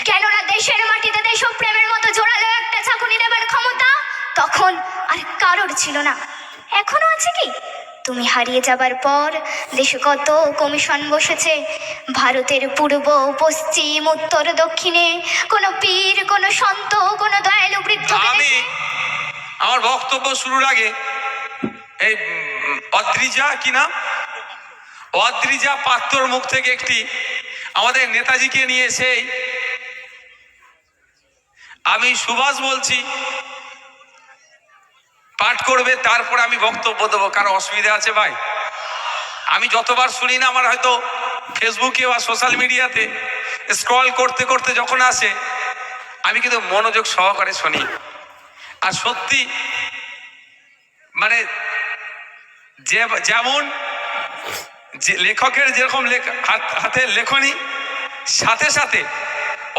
কেননা দেশের মাটিতে দেশপ্রেমের মতো জোরালো একটা চাকুনি দেবার ক্ষমতা তখন আর কারোর ছিল না। এখনো আছে কি? তুমি হারিয়ে যাবার পর দেশে কত কমিশন বসেছে, ভারতের পূর্ব পশ্চিম উত্তর দক্ষিণে কোনো পীর, কোনো সন্ত, কোনো দয়ালু বৃদ্ধ। আমি আমার বক্তব্য শুরুর আগে এই অদ্রিজা কি নাম, অদ্রিজা পাত্রর মুখ থেকে একটি আমাদের নেতাজিকে নিয়ে সেই আমি সুভাষ বলছি পাঠ করবে, তারপরে আমি বক্তব্য দেবো। কারো অসুবিধা আছে ভাই? আমি যতবার শুনি না, আমার হয়তো ফেসবুকে বা সোশ্যাল মিডিয়াতে স্ক্রল করতে করতে যখন আসে, আমি কিন্তু মনোযোগ সহকারে শুনি। আর সত্যি মানে যেমন লেখকের যেরকম হাতের লেখনী, সাথে সাথে